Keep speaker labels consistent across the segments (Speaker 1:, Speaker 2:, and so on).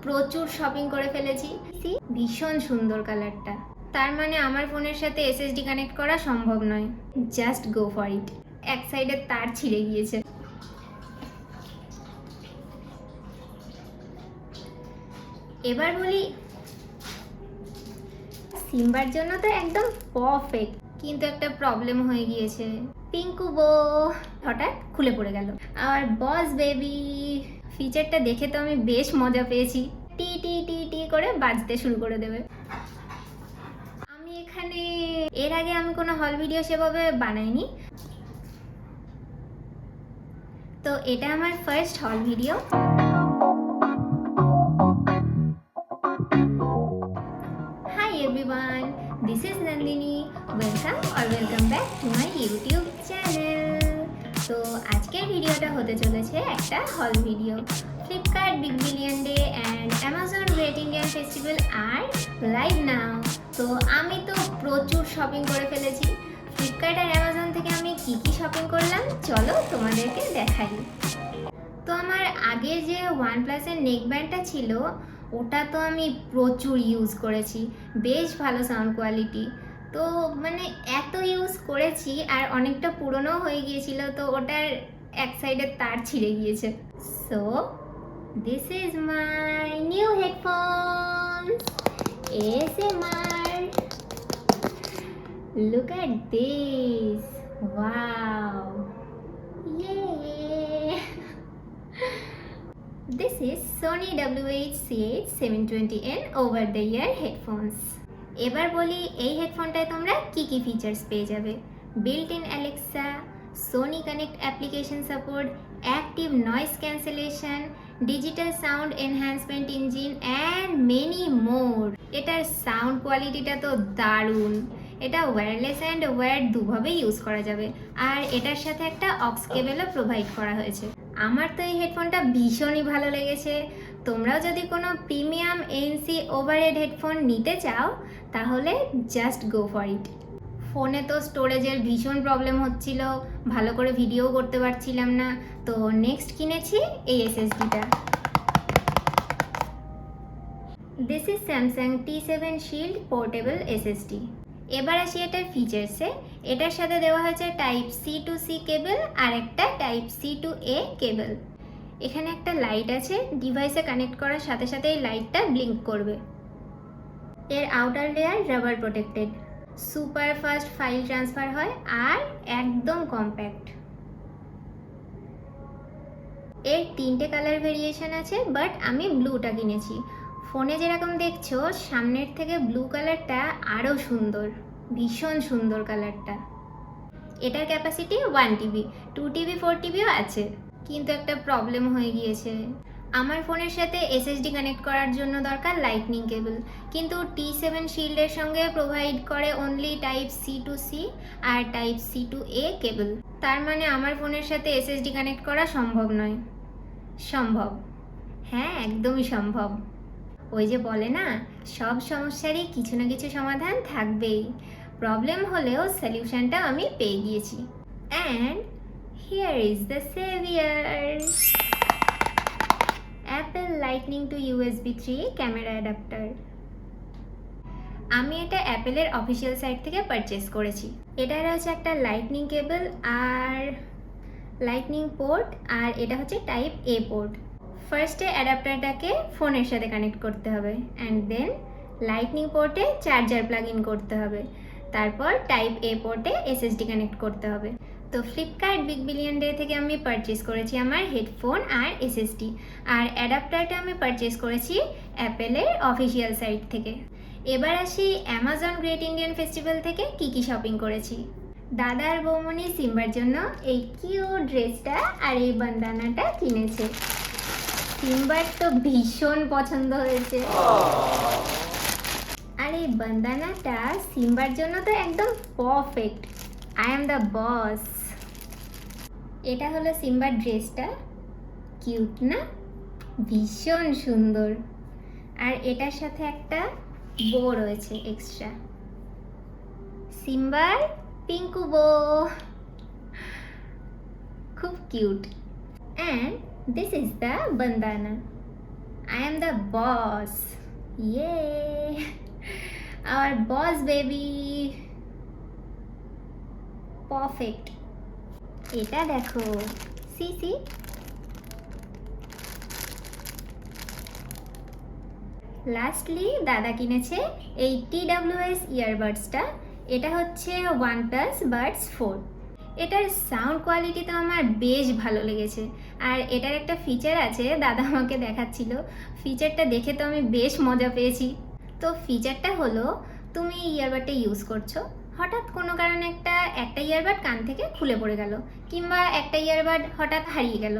Speaker 1: প্রচুর শপিং করে ফেলেছি। ভীষণ সুন্দর কালারটা, তার মানে আমার ফোনের সাথে এসএসডি কানেক্ট করা সম্ভব নয়। Just go for it. এক সাইডের তার ছিঁড়ে গিয়েছে। এবার বলি, সিম্বার জন্য তো একদম পারফেক্ট, কিন্তু একটা প্রবলেম হয়ে গিয়েছে। পিঙ্কু বো হঠাৎ খুলে পড়ে গেল। আর বস বেবি ফিচারটা দেখে তো আমি বেশ মজা পেয়েছি। টি টি টি টি করে বাজতে শুরু করে দেবে। আমি এখানে এর আগে আমি কোনো হল ভিডিও সেভাবে বানাইনি, তো এটা আমার ফার্স্ট হল video. Hi everyone, this is Nandini. Welcome back to my YouTube channel. তো আজকের ভিডিওটা হতে চলেছে একটা হল video. Flipkart big billion day and Amazon great Indian festival are live now. তো আমি তো প্রচুর শপিং করে ফেলেছি। ফ্লিপকার্ট আর অ্যামাজন থেকে আমি কি কি শপিং করলাম চলো তোমাদেরকে দেখাই। তো আমার আগে যে ওয়ানপ্লাসের নেক ব্যান্ডটা ছিল ওটা তো আমি প্রচুর ইউজ করেছি, বেশ ভালো সাউন্ড কোয়ালিটি। তো মানে এত ইউজ করেছি আর অনেকটা পুরনো হয়ে গিয়েছিল, তো ওটার এক সাইডের তার ছিঁড়ে গিয়েছে। So this is my new headphones ASMR. Look at this, wow, yay. This is Sony WH-CH720N over the ear headphones. এবার বলি এই হেডফোনটায় তোমরা কি কি ফিচার্স পেয়ে যাবে। Built in Alexa, Sony connect application support, active noise cancellation, digital sound enhancement engine and many more. এটার sound কোয়ালিটিটা তো দারুণ। এটা ওয়্যারলেস অ্যান্ড ওয়্যার্ড দুভাবেই ইউজ করা যাবে, আর এটার সাথে একটা অক্স কেবেলও প্রোভাইড করা হয়েছে। আমার তো এই হেডফোনটা ভীষণই ভালো লেগেছে। তোমরাও যদি কোনো প্রিমিয়াম ANC ওভারহেড হেডফোন নিতে চাও তাহলে জাস্ট গো ফর ইট। ফোনে তো স্টোরেজের ভীষণ প্রবলেম হচ্ছিল, ভালো করে ভিডিও করতে পারছিলাম না, তো নেক্সট কিনেছি এই SSDটা। This is Samsung T7 Shield portable SSD। এবার আসি এটার ফিচার্সে। এটার সাথে দেওয়া হয়েছে type C to C cable আর একটা type C to A cable. এখানে একটা লাইট আছে, ডিভাইসে কানেক্ট করার সাথে সাথে এই লাইটটা ব্লিঙ্ক করবে। এর outer layer rubber protected, super fast file transfer হয় আর একদম কম্প্যাক্ট। এর 3টে কালার ভেরিয়েশন আছে, বাট আমি ব্লুটা কিনেছি। ফোনে যেরকম দেখছো সামনের থেকে ব্লু কালারটা আরও সুন্দর, ভীষণ সুন্দর কালারটা। এটার ক্যাপাসিটি 1TB, 2TB 4TBও আছে, কিন্তু একটা প্রবলেম হয়ে গিয়েছে। আমার ফোনের সাথে SSD কানেক্ট করার জন্য দরকার লাইটনিং কেবল, কিন্তু T7 শিল্ডের সঙ্গে প্রোভাইড করে only type C to C আর type C to A cable. তার মানে আমার ফোনের সাথে SSD কানেক্ট করা সম্ভব নয়। সম্ভব, হ্যাঁ একদমই সম্ভব। ওই যে বলে না, সব সমস্যারই কিছু না কিছু সমাধান থাকবেই। প্রবলেম হলেও সলিউশনটা আমি পেয়ে গিয়েছি। And here is the saviour, Apple lightning to USB 3 camera adapter. আমি এটা অ্যাপেলের অফিসিয়াল সাইট থেকে পারচেস করেছি। এটা রয়েছে একটা লাইটনিং কেবল আর লাইটনিং পোর্ট, আর এটা হচ্ছে টাইপ A পোর্ট। ফার্স্টে অ্যাডাপ্টারটাকে ফোনের সাথে কানেক্ট করতে হবে অ্যান্ড দেন লাইটনিং পোর্টে চার্জার প্লাগ ইন করতে হবে, তারপর টাইপ A পোর্টে SSD কানেক্ট করতে হবে। তো ফ্লিপকার্ট বিগ বিলিয়ন ডে থেকে আমি পারচেস করেছি আমার হেডফোন আর SSD, আর অ্যাডাপ্টারটা আমি পারচেস করেছি অ্যাপেলের অফিসিয়াল সাইট থেকে। এবার আসি অ্যামাজন গ্রেট ইন্ডিয়ান ফেস্টিভ্যাল থেকে কি কি শপিং করেছি। দাদা আর বৌমনি সিম্বার জন্য এই কিউট ড্রেসটা আর এই বান্দানাটা কিনেছে। সিম্বার তো ভীষণ পছন্দ হয়েছে, আর এই বান্দানাটা সিম্বার জন্য তো একদম perfect. I am the boss. এটা হলো সিম্বার ড্রেসটা, কিউট না, ভীষণ সুন্দর। আর এটার সাথে একটা বো রয়েছে এক্সট্রা, সিম্বার পিঙ্কু বো, খুব cute. And this is the bandana. I am the boss. Yay! Our boss baby. Perfect. এটা দেখো, সি লাস্টলি দাদা কিনেছে এই TWS ইয়ারবাডসটা। এটা হচ্ছে OnePlus Buds 4। এটার সাউন্ড কোয়ালিটি তো আমার বেশ ভালো লেগেছে। আর এটার একটা ফিচার আছে, দাদা আমাকে দেখাচ্ছিল, ফিচারটা দেখে তো আমি বেশ মজা পেয়েছি। তো ফিচারটা হলো, তুমি ইয়ারবাডটা ইউজ করছো, হঠাৎ কোনো কারণে একটা ইয়ারবাড কান থেকে খুলে পড়ে গেল, কিংবা একটা ইয়ারবাড হঠাৎ হারিয়ে গেল।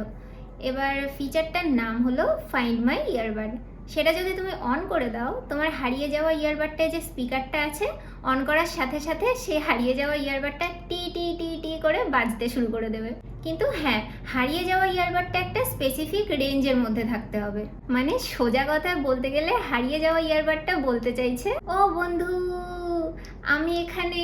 Speaker 1: এবার ফিচারটার নাম হলো ফাইন্ড মাই ইয়ারবাড। সেটা যদি তুমি অন করে দাও, তোমার হারিয়ে যাওয়া ইয়ারবাডটায় যে স্পিকারটা আছে, অন করার সাথে সাথে সে হারিয়ে যাওয়া ইয়ারবাডটা টি টি টি টি করে বাজতে শুরু করে দেবে। কিন্তু হ্যাঁ, হারিয়ে যাওয়া ইয়ারবাডটা একটা স্পেসিফিক রেঞ্জের মধ্যে থাকতে হবে। মানে সোজা কথা বলতে গেলে হারিয়ে যাওয়া ইয়ারবাডটা বলতে চাইছে, ও বন্ধু আমি এখানে।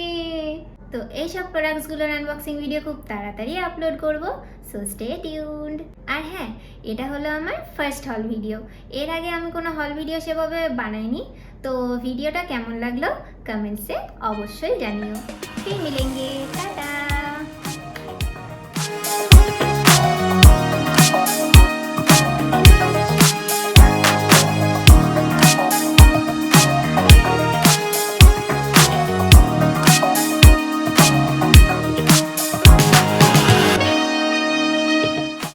Speaker 1: তো এইসব প্রোডাক্টসগুলোর আনবক্সিং ভিডিও খুব তাড়াতাড়ি আপলোড করব, সো স্টে টিউনড। আর হ্যাঁ, এটা হলো আমার ফার্স্ট হল ভিডিও। এর আগে আমি কোনো হল ভিডিও সেভাবে বানাইনি। তো ভিডিওটা কেমন লাগলো কমেন্টসে অবশ্যই জানিও। ফির মিলেঙ্গে, টাটা।